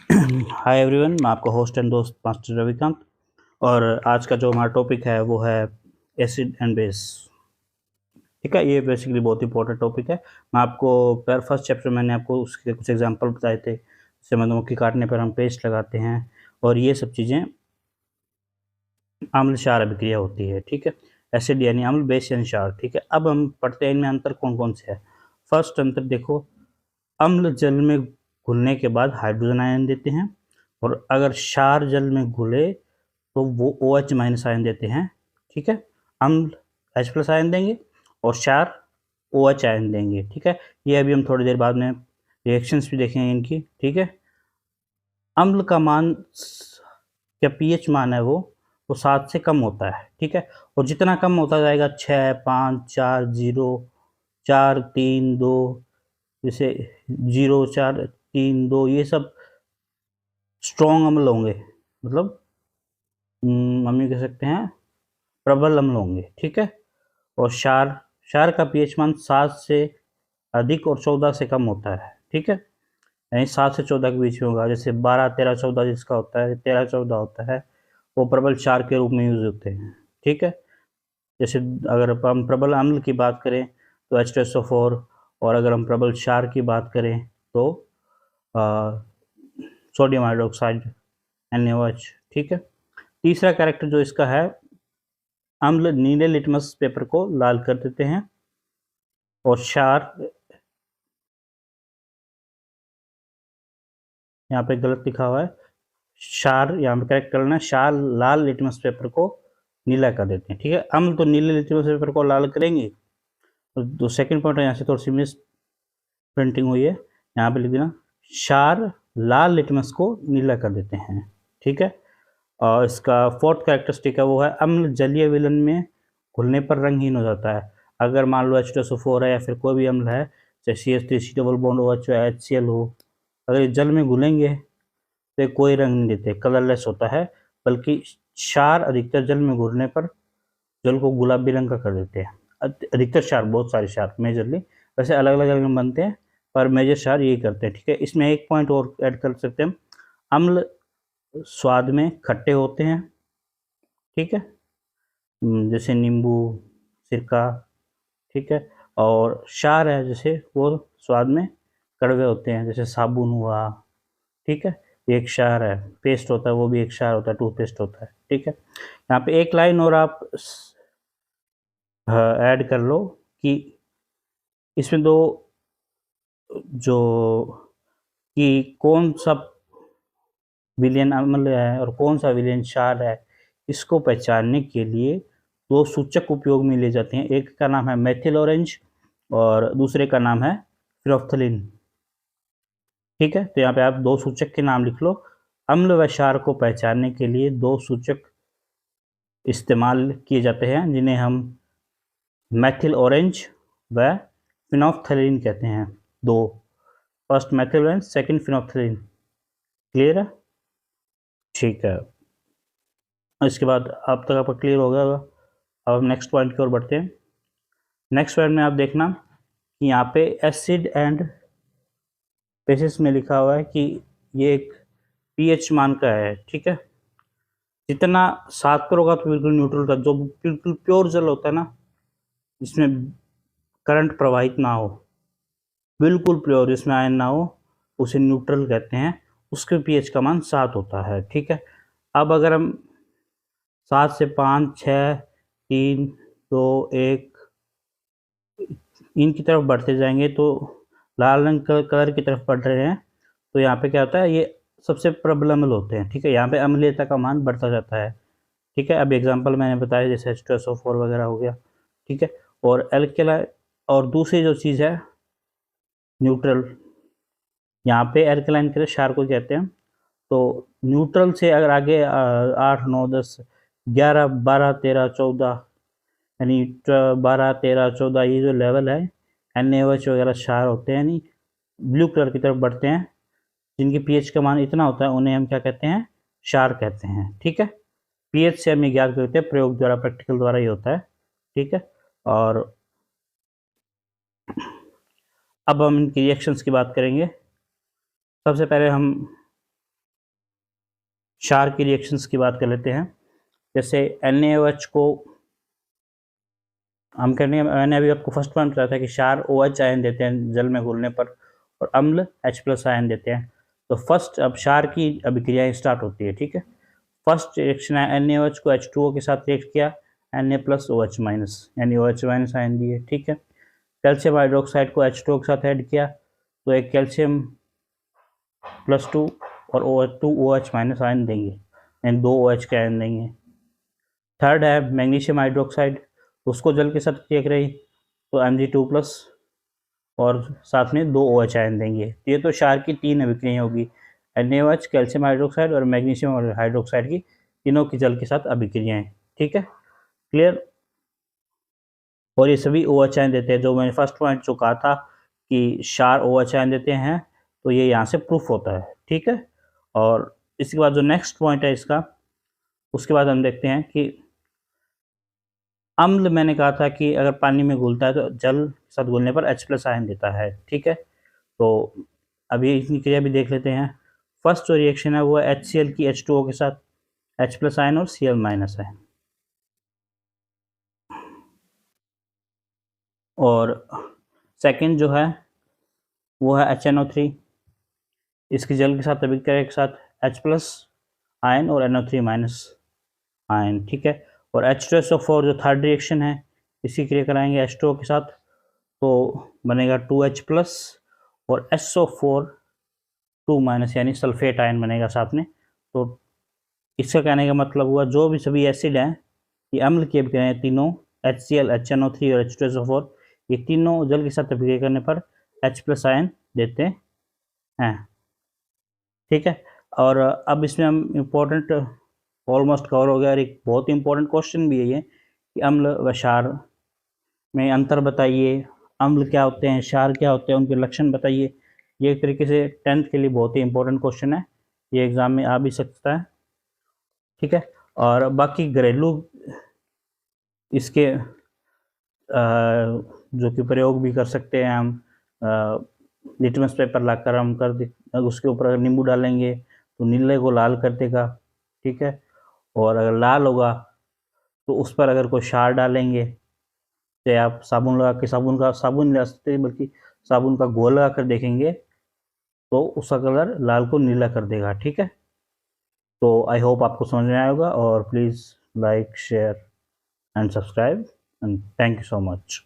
Hi everyone, मैं आपका host and दोस्त मास्टर रविकांत। और आज का जो हमारा टॉपिक है वो है एसिड एंड बेस। ठीक है, ये बेसिकली बहुत इंपॉर्टेंट टॉपिक है। मैं आपको फर्स्ट चैप्टर मैंने आपको उसके कुछ एग्जांपल बताए थे, जैसे मधुमक्खी काटने पर हम पेस्ट लगाते हैं और ये सब चीज़ें अम्ल क्षार अभिक्रिया होती है। ठीक है, एसिड यानी अम्ल, बेस यानी क्षार। ठीक है, अब हम पढ़ते हैं इनमें अंतर कौन कौन से है। फर्स्ट अंतर देखो, अम्ल जल में घुलने के बाद हाइड्रोजन आयन देते हैं, और अगर क्षार जल में घुले तो वो OH माइनस आयन देते हैं। ठीक है, अम्ल H प्लस आयन देंगे और क्षार OH आयन देंगे। ठीक है, ये अभी हम थोड़ी देर बाद में रिएक्शंस भी देखेंगे इनकी। ठीक है, अम्ल का मान क्या pH मान है वो 7 से कम होता है। ठीक है, और जितना कम होता जाएगा 6, 5, 4, 0, 4, 3, 2, जैसे 0, 4, 3, 2, ये सब स्ट्रॉन्ग अम्ल होंगे, मतलब हम ये कह सकते हैं प्रबल अम्ल होंगे। ठीक है, और क्षार क्षार का पीएच मान 7 से अधिक और 14 से कम होता है। ठीक है, यानी 7 से 14 के बीच में होगा। जैसे 12, 13, 14 जिसका होता है, 13, 14 होता है, वो प्रबल क्षार के रूप में यूज होते हैं। ठीक है, जैसे अगर हम प्रबल अम्ल की बात करें तो H2SO4, और अगर हम प्रबल क्षार की बात करें तो सोडियम हाइड्रोक्साइड NaOH। ठीक है, तीसरा कैरेक्टर जो इसका है, अम्ल नीले लिटमस पेपर को लाल कर देते हैं, और क्षार, यहाँ पे गलत लिखा हुआ है, क्षार यहाँ पे करेक्ट करना है, क्षार लाल लिटमस पेपर को नीला कर देते हैं। ठीक है, अम्ल तो नीले लिटमस पेपर को लाल करेंगे। तो सेकंड पॉइंट है, यहाँ से थोड़ी सी मिस प्रिंटिंग हुई है, यहाँ पे लिख देना क्षार लाल लिटमस को नीला कर देते हैं। ठीक है, और इसका फोर्थ कैरेक्टरिस्टिक है वो है अम्ल जलीय विलयन में घुलने पर रंगहीन हो जाता है। अगर मान लो H2SO4 है या फिर कोई भी अम्ल है, चाहे CH3 डबल बॉन्ड OH या HCl हो, अगर ये जल में घुलेंगे तो ये कोई रंग नहीं देते, कलरलेस होता है, बल्कि क्षार अधिकतर जल में घुलने पर जल को गुलाबी रंग का कर देते हैं। अधिकतर क्षार, बहुत सारे क्षार मेजरली, वैसे अलग अलग रंग बनते हैं पर मेजर क्षार यही करते हैं। ठीक है, इसमें एक पॉइंट और ऐड कर सकते हैं, अम्ल स्वाद में खट्टे होते हैं। ठीक है, जैसे नींबू, सिरका। ठीक है, और क्षार है जैसे वो स्वाद में कड़वे होते हैं, जैसे साबुन हुआ। ठीक है, ये एक क्षार है। पेस्ट होता है वो भी एक क्षार होता है, टूथपेस्ट होता है। ठीक है, यहाँ पे एक लाइन और आप ऐड कर लो कि इसमें दो, जो कि कौन सा विलयन अम्ल है और कौन सा विलयन क्षार है, इसको पहचानने के लिए दो सूचक उपयोग में लिए जाते हैं। एक का नाम है मेथिल ऑरेंज और दूसरे का नाम है फिनोल्फ्थालीन। ठीक है, तो यहाँ पे आप दो सूचक के नाम लिख लो। अम्ल व क्षार को पहचानने के लिए दो सूचक इस्तेमाल किए जाते हैं, जिन्हें हम मेथिल ऑरेंज व फिनोल्फ्थालीन कहते हैं। दो, first methyl orange, second phenolphthalein. Clear है? ठीक है, इसके बाद अब तक आपका क्लियर हो गया होगा। अब हम नेक्स्ट पॉइंट की ओर बढ़ते हैं। नेक्स्ट पॉइंट में आप देखना कि यहाँ पे एसिड एंड बेसिस में लिखा हुआ है कि ये एक pH मान का है। ठीक है, जितना 7 पर होगा तो बिल्कुल न्यूट्रल था, जो बिल्कुल प्योर जल होता है ना, जिसमें करंट प्रवाहित ना हो, बिल्कुल प्योर, जिसमें आयन ना हो, उसे न्यूट्रल कहते हैं। उसके pH का मान 7 होता है। ठीक है, अब अगर हम 7 से 5, 6, 3, 2, 1 इनकी तरफ बढ़ते जाएंगे तो लाल रंग कलर की तरफ बढ़ रहे हैं, तो यहाँ पे क्या होता है, ये सबसे प्रबल अम्ल होते हैं। ठीक है, यहाँ पे अम्लीयता का मान बढ़ता जाता है। ठीक है, अब एग्जांपल मैंने बताया जैसे H2SO4 वगैरह हो गया। ठीक है, और एल्केलाइन, और दूसरी जो चीज़ है न्यूट्रल, यहाँ पे एल्केलाइन के क्षार को कहते हैं। तो न्यूट्रल से अगर आगे 8, 9, 10, 11, 12, 13, 14, यानी 12, 13, 14 ये जो लेवल है, NaOH वगैरह क्षार होते हैं, यानी ब्लू कलर की तरफ बढ़ते हैं, जिनकी pH का मान इतना होता है, उन्हें हम क्या कहते हैं, क्षार कहते हैं। ठीक है, pH से हम ये ज्ञात करते हैं, प्रयोग द्वारा, प्रैक्टिकल द्वारा ही होता है। ठीक है, और अब हम इनकी रिएक्शंस की बात करेंगे। सबसे पहले हम क्षार की रिएक्शंस की बात कर लेते हैं। जैसे NaOH को हम करने, मैंने अभी आपको फर्स्ट पॉइंट बताया था कि क्षार OH आयन देते हैं जल में घुलने पर और अम्ल H+ आयन देते हैं। तो फर्स्ट अब क्षार की अभिक्रियाएं स्टार्ट होती है, ठीक है। फर्स्ट रिएक्शन है NaOH को H2O के साथ रिएक्ट किया, Na+OH- यानी OH- आयन दिए, ठीक है। कैल्शियम हाइड्रोक्साइड को H2O के साथ ऐड किया तो एक कैल्शियम +2 और 2 OH- आयन देंगे, यानी 2 OH के आयन देंगे। थर्ड है मैग्नीशियम हाइड्रोक्साइड, उसको जल के साथ रिएक्ट रही तो Mg2+ और साथ में 2 OH आयन देंगे। ये तो क्षार की 3 अभिक्रियाएं होगी, NaOH, कैल्शियम हाइड्रोक्साइड और मैग्नीशियम हाइड्रोक्साइड की, तीनों की जल के साथ अभिक्रियाएं, ठीक है, क्लियर। और ये सभी OH आयन देते हैं, जो मैंने फर्स्ट पॉइंट जो कहा था कि क्षार OH आयन देते हैं, तो ये यहाँ से प्रूफ होता है, ठीक है। और इसके बाद जो नेक्स्ट पॉइंट है इसका, उसके बाद हम देखते हैं कि अम्ल, मैंने कहा था कि अगर पानी में घुलता है तो जल के साथ घुलने पर H+ आयन देता है, ठीक है। तो अभी इसकी क्रिया भी देख लेते हैं। फर्स्ट जो रिएक्शन है वो है HCl की H2O के साथ H+ आयन और Cl- आयन, और सेकंड जो है वो है HNO3, इसकी जल के साथ अभिक्रिया के साथ H+ आयन और NO3- आयन, ठीक है। और H2SO4 जो थर्ड रिएक्शन है, इसकी क्रिया कराएंगे H2O के साथ तो बनेगा 2H+ और SO4 2- यानी सल्फेट आयन बनेगा साथ में। तो इसका कहने का मतलब हुआ जो भी सभी एसिड हैं, ये अम्ल की अभिक्रियाएं तीनों, HCl, HNO3 और H2SO4, ये तीनों जल के साथ अभिक्रिया करने पर H+ आयन देते हैं, ठीक है। और अब इसमें हम इम्पोर्टेंट ऑलमोस्ट कवर हो गया, और एक बहुत ही इंपॉर्टेंट क्वेश्चन भी है ये कि अम्ल व क्षार में अंतर बताइए, अम्ल क्या होते हैं, क्षार क्या होते हैं, उनके लक्षण बताइए। ये एक तरीके से 10th के लिए बहुत ही इंपॉर्टेंट क्वेश्चन है, ये एग्जाम में आ भी सकता है, ठीक है। और बाकी घरेलू इसके जो कि प्रयोग भी कर सकते हैं हम, लिटमस पेपर लाकर हम कर दे, उसके ऊपर अगर नींबू डालेंगे तो नीले को लाल कर देगा, ठीक है। और अगर लाल होगा तो उस पर अगर कोई क्षार डालेंगे, चाहे आप साबुन लगा के, साबुन ले सकते हैं, बल्कि साबुन का घोल लगा कर देखेंगे तो उसका कलर लाल को नीला कर देगा, ठीक है। तो आई होप आपको समझ में आया होगा, और please like, share and subscribe, and thank you so much.